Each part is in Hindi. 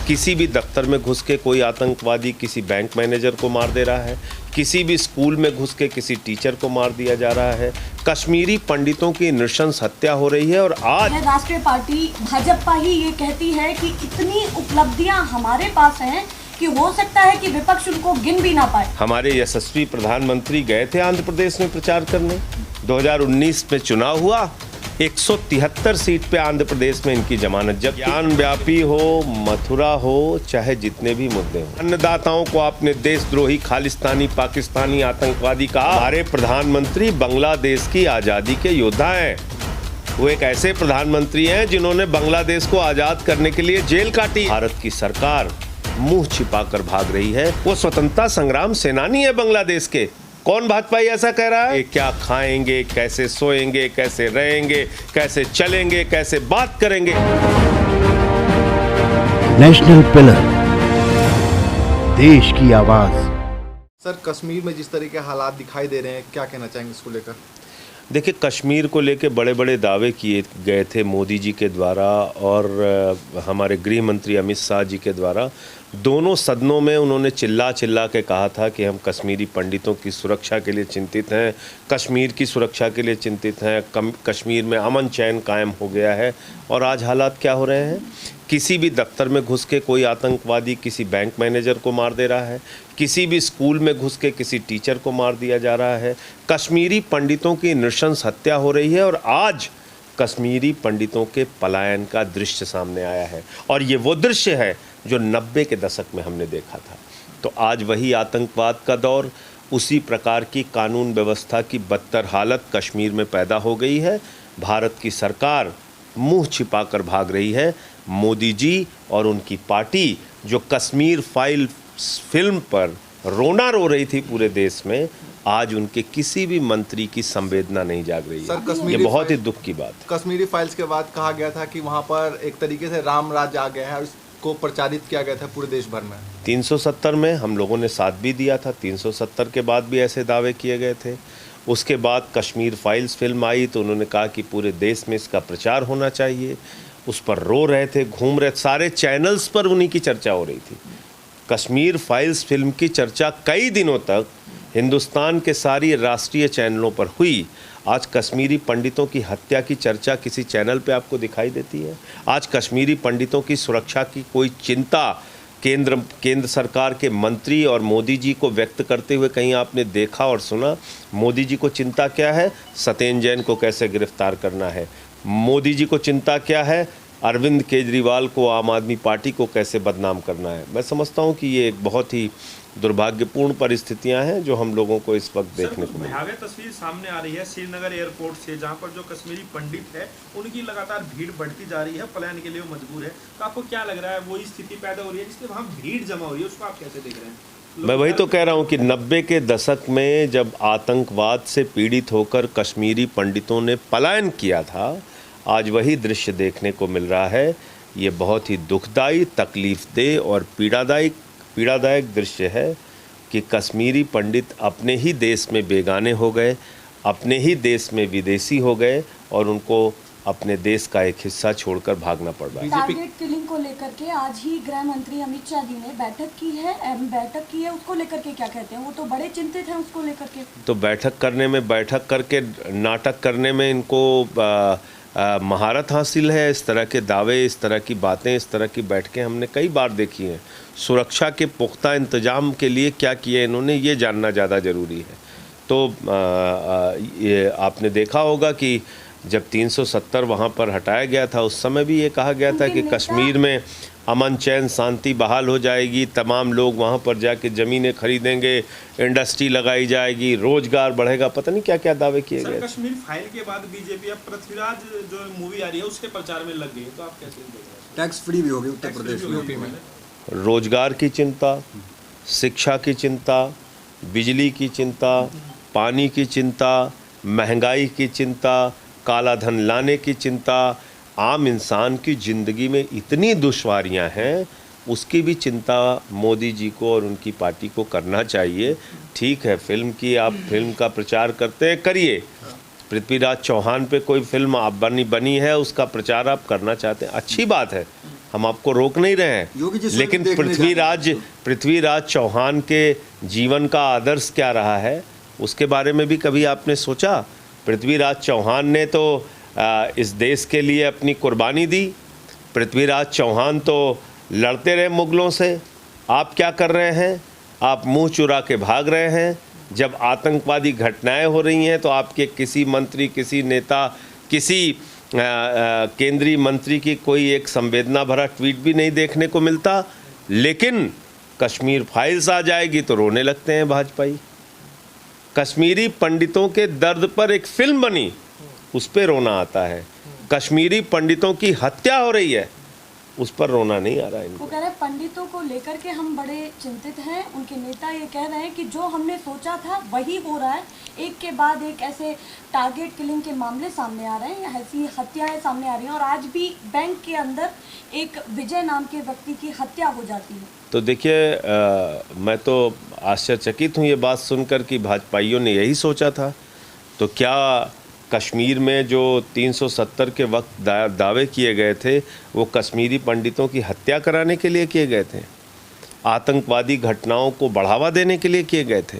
किसी भी दफ्तर में घुस के कोई आतंकवादी किसी बैंक मैनेजर को मार दे रहा है, किसी भी स्कूल में घुस के किसी टीचर को मार दिया जा रहा है, कश्मीरी पंडितों की नृशंस हत्या हो रही है। और आज राष्ट्रीय पार्टी भाजपा ही ये कहती है कि इतनी उपलब्धियां हमारे पास हैं कि हो सकता है कि विपक्ष उनको गिन भी ना पाए। हमारे यशस्वी प्रधानमंत्री गए थे आंध्र प्रदेश में प्रचार करने। 2019 में चुनाव हुआ, 173 सीट पे आंध्र प्रदेश में इनकी जमानत जब। ज्ञान व्यापी हो, मथुरा हो, चाहे जितने भी मुद्दे हो, अन्नदाताओं को आपने देशद्रोही, खालिस्तानी, पाकिस्तानी, आतंकवादी कहा। हमारे प्रधानमंत्री बांग्लादेश की आज़ादी के योद्धा हैं। वो एक ऐसे प्रधानमंत्री हैं जिन्होंने बांग्लादेश को आज़ाद करने के लिए जेल काटी। भारत की सरकार मुंह छिपाकर भाग रही है। वो स्वतंत्रता संग्राम सेनानी है बांग्लादेश के। कौन भाजपाई ऐसा कह रहा है? क्या खाएंगे, कैसे सोएंगे, कैसे रहेंगे, कैसे चलेंगे, कैसे बात करेंगे? नेशनल पिलर, देश की आवाज। सर, कश्मीर में जिस तरह के हालात दिखाई दे रहे हैं, क्या कहना चाहेंगे इसको लेकर? देखिए, कश्मीर को लेके बड़े बड़े दावे किए गए थे मोदी जी के द्वारा और हमारे गृह मंत्री अमित शाह जी के द्वारा। दोनों सदनों में उन्होंने चिल्ला चिल्ला के कहा था कि हम कश्मीरी पंडितों की सुरक्षा के लिए चिंतित हैं, कश्मीर की सुरक्षा के लिए चिंतित हैं, कश्मीर में अमन चैन कायम हो गया है। और आज हालात क्या हो रहे हैं? किसी भी दफ्तर में घुस के कोई आतंकवादी किसी बैंक मैनेजर को मार दे रहा है, किसी भी स्कूल में घुस के किसी टीचर को मार दिया जा रहा है, कश्मीरी पंडितों की नृशंस हत्या हो रही है। और आज कश्मीरी पंडितों के पलायन का दृश्य सामने आया है और ये वो दृश्य है जो 90 के दशक में हमने देखा था। तो आज वही आतंकवाद का दौर, उसी प्रकार की कानून व्यवस्था की बदतर हालत कश्मीर में पैदा हो गई है। भारत की सरकार मुंह छिपाकर भाग रही है। मोदी जी और उनकी पार्टी जो कश्मीर फाइल फिल्म पर रोना रो रही थी पूरे देश में, आज उनके किसी भी मंत्री की संवेदना नहीं जाग रही है। ये बहुत ही दुख की बात है। कश्मीरी फाइल्स के बाद कहा गया था कि वहाँ पर एक तरीके से राम राज आ गया है और इसको प्रचारित किया गया था पूरे देश भर में। 370 में हम लोगों ने साथ भी दिया था। 370 के बाद भी ऐसे दावे किए गए थे। उसके बाद कश्मीर फाइल्स फिल्म आई तो उन्होंने कहा कि पूरे देश में इसका प्रचार होना चाहिए। उस पर रो रहे थे, घूम रहे, सारे चैनल्स पर उन्हीं की चर्चा हो रही थी। कश्मीर फाइल्स फिल्म की चर्चा कई दिनों तक हिंदुस्तान के सारी राष्ट्रीय चैनलों पर हुई। आज कश्मीरी पंडितों की हत्या की चर्चा किसी चैनल पे आपको दिखाई देती है? आज कश्मीरी पंडितों की सुरक्षा की कोई चिंता केंद्र सरकार के मंत्री और मोदी जी को व्यक्त करते हुए कहीं आपने देखा और सुना? मोदी जी को चिंता क्या है? सत्येंद्र जैन को कैसे गिरफ्तार करना है। मोदी जी को चिंता क्या है? अरविंद केजरीवाल को, आम आदमी पार्टी को कैसे बदनाम करना है। मैं समझता हूं कि ये एक बहुत ही दुर्भाग्यपूर्ण परिस्थितियां हैं जो हम लोगों को इस वक्त देखने को मिली। भयावह तस्वीर सामने आ रही है श्रीनगर एयरपोर्ट से, जहां पर जो कश्मीरी पंडित है उनकी लगातार भीड़ बढ़ती जा रही है, पलायन के लिए वो मजबूर है। तो आपको क्या लग रहा है, वही स्थिति पैदा हो रही है जिससे वहाँ भीड़ जमा हो रही है, उसको आप कैसे देख रहे हैं? मैं वही तो कह रहा हूँ कि 90 के दशक में जब आतंकवाद से पीड़ित होकर कश्मीरी पंडितों ने पलायन किया था, आज वही दृश्य देखने को मिल रहा है। ये बहुत ही दुखदाई, तकलीफदेह और पीड़ादायक दृश्य है कि कश्मीरी पंडित अपने ही देश में बेगाने हो गए, अपने ही देश में विदेशी हो गए और उनको अपने देश का एक हिस्सा छोड़कर भागना पड़ रहा है। टारगेट किलिंग को लेकर के आज ही गृह मंत्री अमित शाह जी ने बैठक की है, उसको लेकर के क्या कहते हैं? वो तो बड़े चिंतित हैं उसको लेकर के। तो बैठक करके नाटक करने में इनको महारत हासिल है। इस तरह के दावे, इस तरह की बातें, इस तरह की बैठकें हमने कई बार देखी हैं। सुरक्षा के पुख्ता इंतजाम के लिए क्या किए इन्होंने, ये जानना ज़्यादा ज़रूरी है। तो ये आपने देखा होगा कि जब 370 वहाँ पर हटाया गया था, उस समय भी ये कहा गया था कि कश्मीर में अमन चैन शांति बहाल हो जाएगी, तमाम लोग वहाँ पर जाके ज़मीनें खरीदेंगे, इंडस्ट्री लगाई जाएगी, रोजगार बढ़ेगा, पता नहीं क्या क्या दावे किए गए। कश्मीर फाइल के बाद बीजेपी अब पृथ्वीराज जो मूवी आ रही है उसके प्रचार में लग गई है, तो आप कैसे देख रहे हैं? टैक्स फ्री भी होगी उत्तर प्रदेश, यूपी में। रोजगार की चिंता, शिक्षा की चिंता, बिजली की चिंता, पानी की चिंता, महंगाई की चिंता, काला धन लाने की चिंता, आम इंसान की ज़िंदगी में इतनी दुश्वारियां हैं, उसकी भी चिंता मोदी जी को और उनकी पार्टी को करना चाहिए। ठीक है, आप फिल्म का प्रचार करते हैं, करिए। पृथ्वीराज चौहान पे कोई फिल्म आप बनी है, उसका प्रचार आप करना चाहते हैं, अच्छी बात है। हम आपको रोक नहीं रहे योगी जी हैं, स्वयं लेकिन देखने जा रहे पृथ्वीराज चौहान के जीवन का आदर्श क्या रहा है उसके बारे में भी कभी आपने सोचा? पृथ्वीराज चौहान ने तो इस देश के लिए अपनी कुर्बानी दी। पृथ्वीराज चौहान तो लड़ते रहे मुगलों से। आप क्या कर रहे हैं? आप मुंह चुरा के भाग रहे हैं। जब आतंकवादी घटनाएं हो रही हैं तो आपके किसी मंत्री, किसी नेता, किसी केंद्रीय मंत्री की कोई एक संवेदना भरा ट्वीट भी नहीं देखने को मिलता। लेकिन कश्मीर फाइल्स आ जाएगी तो रोने लगते हैं भाजपाई। कश्मीरी पंडितों के दर्द पर एक फिल्म बनी, उस पर रोना आता है। कश्मीरी पंडितों की हत्या हो रही है, उस पर रोना नहीं आ रहा है इनको। वो कह रहे हैं पंडितों को लेकर के हम बड़े चिंतित हैं। उनके नेता ये कह रहे हैं कि जो हमने सोचा था वही हो रहा है। एक के बाद एक ऐसे टारगेट किलिंग के मामले सामने आ रहे हैं, ऐसी हत्याएं सामने आ रही हैं और आज भी बैंक के अंदर एक विजय नाम के व्यक्ति की हत्या हो जाती है। तो देखिए, मैं तो आश्चर्यचकित हूँ ये बात सुनकर कि भाजपाइयों ने यही सोचा था। तो क्या कश्मीर में जो 370 के वक्त दावे किए गए थे वो कश्मीरी पंडितों की हत्या कराने के लिए किए गए थे? आतंकवादी घटनाओं को बढ़ावा देने के लिए किए गए थे?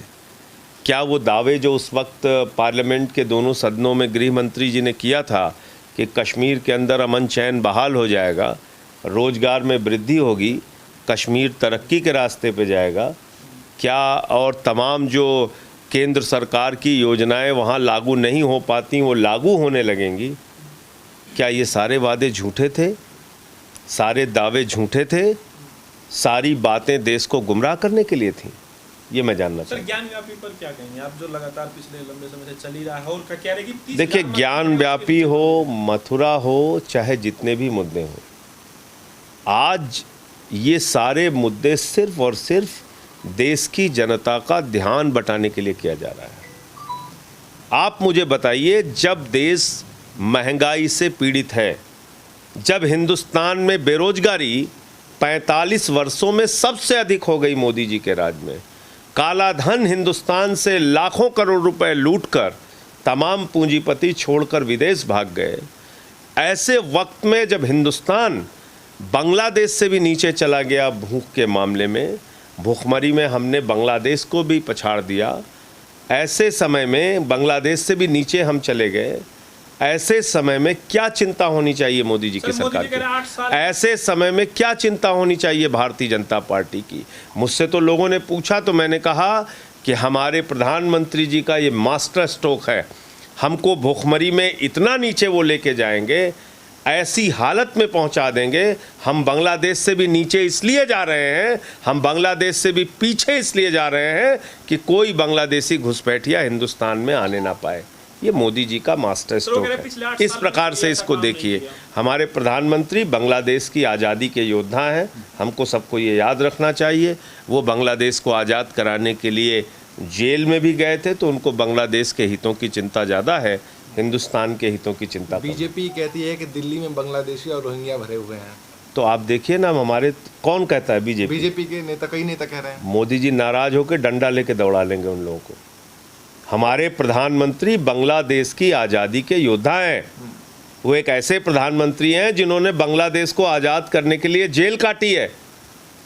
क्या वो दावे जो उस वक्त पार्लियामेंट के दोनों सदनों में गृह मंत्री जी ने किया था कि कश्मीर के अंदर अमन चैन बहाल हो जाएगा, रोज़गार में वृद्धि होगी, कश्मीर तरक्की के रास्ते पे जाएगा, क्या और तमाम जो केंद्र सरकार की योजनाएं वहाँ लागू नहीं हो पाती वो लागू होने लगेंगी, क्या ये सारे वादे झूठे थे? सारे दावे झूठे थे? सारी बातें देश को गुमराह करने के लिए थी? ये मैं जानना चाहता हूँ। ज्ञान व्यापी पर क्या कहेंगे आप, जो लगातार पिछले लंबे समय से चल ही रहा है और क्या रहे कि देखिए, ज्ञान व्यापी हो, मथुरा हो, चाहे जितने भी मुद्दे हों, आज ये सारे मुद्दे सिर्फ और सिर्फ देश की जनता का ध्यान बटाने के लिए किया जा रहा है। आप मुझे बताइए, जब देश महंगाई से पीड़ित है, जब हिंदुस्तान में बेरोजगारी 45 वर्षों में सबसे अधिक हो गई मोदी जी के राज में, काला धन हिंदुस्तान से लाखों करोड़ रुपए लूटकर तमाम पूंजीपति छोड़कर विदेश भाग गए, ऐसे वक्त में जब हिंदुस्तान बांग्लादेश से भी नीचे चला गया भूख के मामले में, भूखमरी में हमने बांग्लादेश को भी पछाड़ दिया, ऐसे समय में बांग्लादेश से भी नीचे हम चले गए, ऐसे समय में क्या चिंता होनी चाहिए मोदी जी की सरकार की? ऐसे समय में क्या चिंता होनी चाहिए भारतीय जनता पार्टी की? मुझसे तो लोगों ने पूछा तो मैंने कहा कि हमारे प्रधानमंत्री जी का ये मास्टर स्ट्रोक है, हमको भूखमरी में इतना नीचे वो लेके जाएंगे, ऐसी हालत में पहुंचा देंगे। हम बांग्लादेश से भी नीचे इसलिए जा रहे हैं, हम बांग्लादेश से भी पीछे इसलिए जा रहे हैं कि कोई बांग्लादेशी घुसपैठिया हिंदुस्तान में आने ना पाए। ये मोदी जी का मास्टर स्ट्रोक है। इस प्रकार से इसको देखिए, हमारे प्रधानमंत्री बांग्लादेश की आज़ादी के योद्धा हैं, हमको सबको ये याद रखना चाहिए। वो बांग्लादेश को आज़ाद कराने के लिए जेल में भी गए थे, तो उनको बांग्लादेश के हितों की चिंता ज़्यादा है, हिंदुस्तान के हितों की चिंता। बीजेपी कहती है कि दिल्ली में बांग्लादेशी और रोहिंग्या भरे हुए हैं। तो आप देखिए ना, हमारे कौन कहता है? बीजेपी के नेता, कई नेता कह रहे हैं। मोदी जी नाराज होकर डंडा लेके दौड़ा लेंगे उन लोगों को। हमारे प्रधानमंत्री बांग्लादेश की आज़ादी के योद्धा हैं। वो एक ऐसे प्रधानमंत्री हैं जिन्होंने बांग्लादेश को आज़ाद करने के लिए जेल काटी है।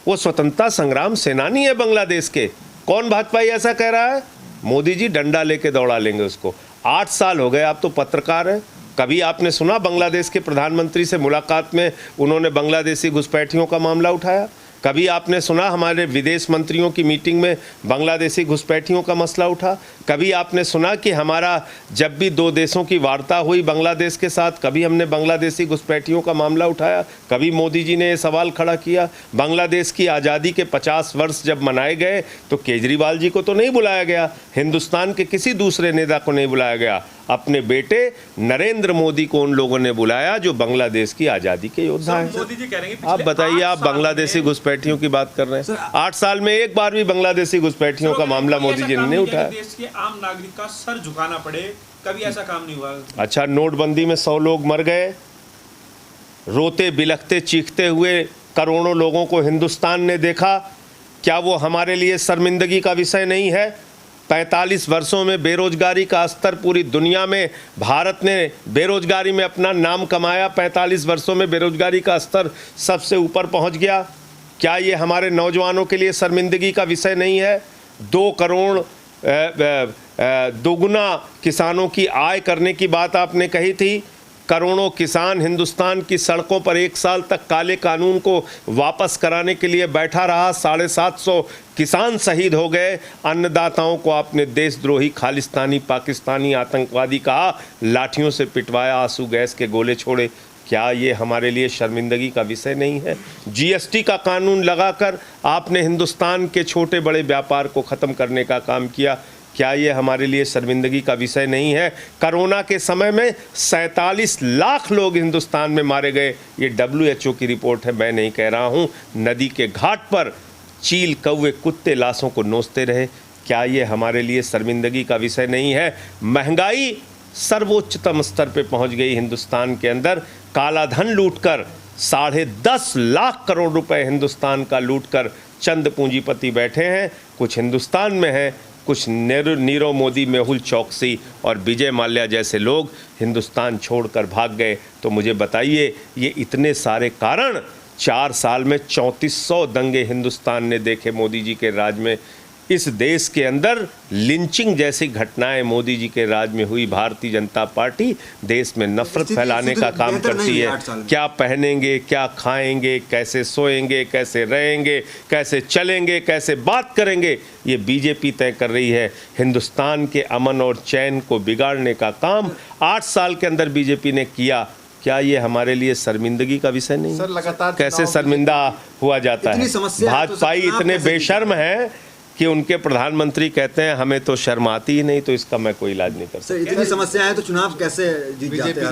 वो स्वतंत्रता संग्राम सेनानी है बांग्लादेश के। कौन भाजपाई ऐसा कह रहा है? मोदी जी डंडा लेके दौड़ा लेंगे उसको। 8 साल हो गए, आप तो पत्रकार हैं, कभी आपने सुना बांग्लादेश के प्रधानमंत्री से मुलाकात में उन्होंने बांग्लादेशी घुसपैठियों का मामला उठाया? कभी आपने सुना हमारे विदेश मंत्रियों की मीटिंग में बांग्लादेशी घुसपैठियों का मसला उठा? कभी आपने सुना कि हमारा जब भी 2 देशों की वार्ता हुई बांग्लादेश के साथ, कभी हमने बांग्लादेशी घुसपैठियों का मामला उठाया? कभी मोदी जी ने ये सवाल खड़ा किया? बांग्लादेश की आज़ादी के 50 वर्ष जब मनाए गए तो केजरीवाल जी को तो नहीं बुलाया गया, हिंदुस्तान के किसी दूसरे नेता को नहीं बुलाया गया, अपने बेटे नरेंद्र मोदी को उन लोगों ने बुलाया जो बांग्लादेश की आज़ादी के योद्धा हैं। मोदी जी कह रहे हैं आप बताइए, आप बांग्लादेशी घुसपैठियों की बात कर रहे हैं? 8 साल में एक बार भी बांग्लादेशी घुसपैठियों का मामला मोदी जी ने नहीं उठाया। देश के आम नागरिक का सर झुकाना पड़े, कभी ऐसा काम नहीं हुआ। अच्छा, नोटबंदी में 100 लोग मर गए, रोते बिलखते चीखते हुए करोड़ों लोगों को हिंदुस्तान ने देखा। क्या वो हमारे लिए शर्मिंदगी का विषय नहीं है? 45 वर्षों में बेरोजगारी का स्तर पूरी दुनिया में, भारत ने बेरोजगारी में अपना नाम कमाया। 45 वर्षों में बेरोजगारी का स्तर सबसे ऊपर पहुंच गया। क्या ये हमारे नौजवानों के लिए शर्मिंदगी का विषय नहीं है? 2 करोड़ दोगुना किसानों की आय करने की बात आपने कही थी। करोड़ों किसान हिंदुस्तान की सड़कों पर 1 साल तक काले कानून को वापस कराने के लिए बैठा रहा। 750 किसान शहीद हो गए। अन्नदाताओं को आपने देशद्रोही, खालिस्तानी, पाकिस्तानी, आतंकवादी कहा, लाठियों से पिटवाया, आंसू गैस के गोले छोड़े। क्या ये हमारे लिए शर्मिंदगी का विषय नहीं है? जीएसटी का कानून लगाकर आपने हिंदुस्तान के छोटे बड़े व्यापार को ख़त्म करने का काम किया। क्या ये हमारे लिए शर्मिंदगी का विषय नहीं है? कोरोना के समय में 47 लाख लोग हिंदुस्तान में मारे गए। ये WHO की रिपोर्ट है, मैं नहीं कह रहा हूँ। नदी के घाट पर चील, कौवे, कुत्ते लाशों को नोचते रहे। क्या ये हमारे लिए शर्मिंदगी का विषय नहीं है? महंगाई सर्वोच्चतम स्तर पे पहुंच गई हिंदुस्तान के अंदर। काला धन लूटकर 10.5 लाख करोड़ रुपए हिंदुस्तान का लूटकर चंद पूंजीपति बैठे हैं। कुछ हिंदुस्तान में हैं, कुछ नीरव मोदी, मेहुल चौकसी और विजय माल्या जैसे लोग हिंदुस्तान छोड़कर भाग गए। तो मुझे बताइए, ये इतने सारे कारण, 4 साल में 3400 दंगे हिंदुस्तान ने देखे मोदी जी के राज में। इस देश के अंदर लिंचिंग जैसी घटनाएं मोदी जी के राज में हुई। भारतीय जनता पार्टी देश में नफरत फैलाने का काम करती है। क्या पहनेंगे, क्या खाएंगे, कैसे सोएंगे, कैसे रहेंगे, कैसे चलेंगे, कैसे बात करेंगे, ये बीजेपी तय कर रही है। हिंदुस्तान के अमन और चैन को बिगाड़ने का काम 8 साल के अंदर बीजेपी ने किया। क्या ये हमारे लिए शर्मिंदगी का विषय नहीं? सर, लगातार कैसे शर्मिंदा हुआ जाता है? भाजपाई इतने बेशर्म हैं कि उनके प्रधानमंत्री कहते हैं हमें तो शर्म आती ही नहीं, तो इसका मैं कोई इलाज नहीं कर सकता। इतनी समस्या है तो चुनाव कैसे जीत जाते हैं?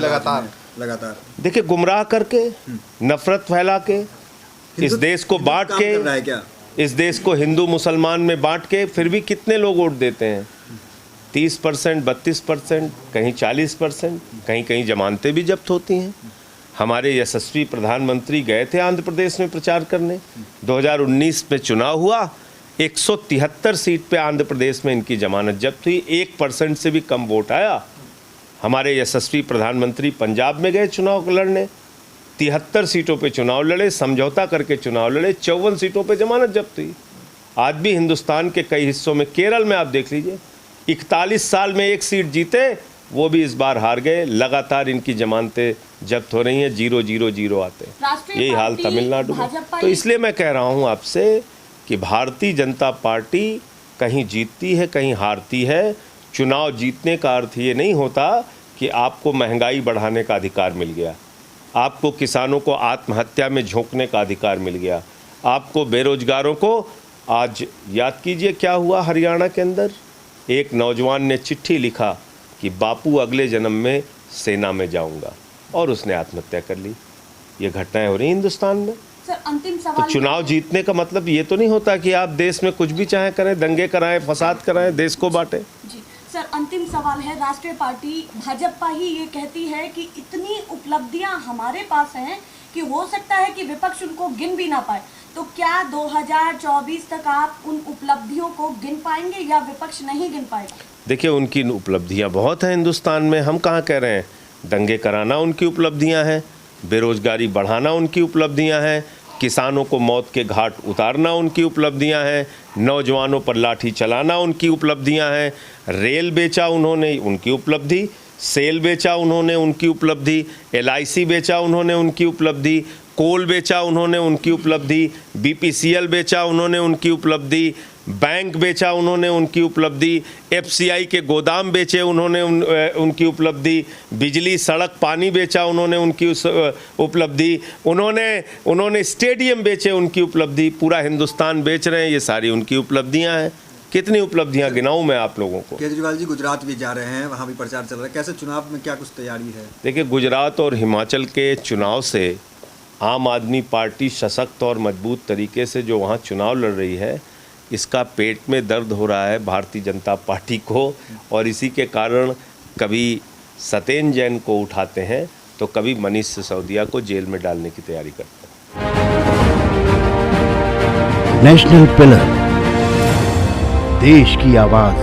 लगातार देखिए, गुमराह करके, नफरत फैला के, इस देश को बांट के, इस देश को हिंदू मुसलमान में बांट के, फिर भी कितने लोग वोट देते हैं? 30%, 32%, कहीं 40%, कहीं कहीं जमानतें भी जब्त होती हैं। हमारे यशस्वी प्रधानमंत्री गए थे आंध्र प्रदेश में प्रचार करने। 2019 में चुनाव हुआ, 173 सीट पे आंध्र प्रदेश में इनकी जमानत जब्त हुई। 1% से भी कम वोट आया। हमारे यशस्वी प्रधानमंत्री पंजाब में गए चुनाव लड़ने, 73 सीटों पे चुनाव लड़े, समझौता करके चुनाव लड़े, 54 सीटों पे जमानत जब्त हुई। आज भी हिंदुस्तान के कई हिस्सों में, केरल में आप देख लीजिए, 41 साल में 1 सीट जीते, वो भी इस बार हार गए। लगातार इनकी जमानतें जब्त हो रही हैं, 0-0-0 आते हैं। यही हाल तमिलनाडु में। तो इसलिए मैं कह रहा हूँ आपसे कि भारतीय जनता पार्टी कहीं जीतती है, कहीं हारती है। चुनाव जीतने का अर्थ ये नहीं होता कि आपको महंगाई बढ़ाने का अधिकार मिल गया, आपको किसानों को आत्महत्या में झोंकने का अधिकार मिल गया, आपको बेरोजगारों को। आज याद कीजिए क्या हुआ हरियाणा के अंदर। एक नौजवान ने चिट्ठी लिखा कि बापू अगले जन्म में सेना में जाऊंगा, और उसने आत्महत्या कर ली। ये घटनाएं हो रही हिंदुस्तान में। सर, अंतिम सवाल। तो चुनाव जीतने का मतलब ये तो नहीं होता कि आप देश में कुछ भी चाहे करें, दंगे कराएं, फसाद कराएं, देश को बांटें। जी सर, अंतिम सवाल है। राष्ट्रीय पार्टी भाजपा ही ये कहती है कि इतनी उपलब्धियां हमारे पास हैं कि हो सकता है कि विपक्ष उनको गिन भी ना पाए। तो क्या 2024 तक आप उन उपलब्धियों को गिन पाएंगे या विपक्ष नहीं गिन पाएगा? देखिए, उनकी उपलब्धियां बहुत हैं हिंदुस्तान में। हम कहाँ कह रहे हैं? दंगे कराना उनकी उपलब्धियां हैं, बेरोजगारी बढ़ाना उनकी उपलब्धियां हैं, किसानों को मौत के घाट उतारना उनकी उपलब्धियां हैं, नौजवानों पर लाठी चलाना उनकी उपलब्धियां हैं, रेल बेचा उन्होंने, उनकी उपलब्धि, सेल बेचा उन्होंने, उनकी उपलब्धि, LIC बेचा उन्होंने, उनकी उपलब्धि, कोल बेचा उन्होंने, उनकी उपलब्धि, BPCL बेचा उन्होंने, उनकी उपलब्धि, बैंक बेचा उन्होंने, उनकी उपलब्धि, FCI के गोदाम बेचे उन्होंने, उनकी बिजली, सड़क, पानी बेचा उन्होंने, उनकी उपलब्धि, उन्होंने स्टेडियम बेचे, उनकी उपलब्धि, पूरा हिंदुस्तान बेच रहे हैं। ये सारी उनकी उपलब्धियां हैं। कितनी उपलब्धियां गिनाऊं मैं आप लोगों को? केजरीवाल जी गुजरात भी जा रहे हैं, वहाँ भी प्रचार चल रहा है। कैसे चुनाव में क्या कुछ तैयारी है? देखिए, गुजरात और हिमाचल के चुनाव से आम आदमी पार्टी सशक्त और मजबूत तरीके से जो वहाँ चुनाव लड़ रही है, इसका पेट में दर्द हो रहा है भारतीय जनता पार्टी को, और इसी के कारण कभी सत्येंद्र जैन को उठाते हैं तो कभी मनीष सिसोदिया को जेल में डालने की तैयारी करते हैं। नेशनल पिलर, देश की आवाज।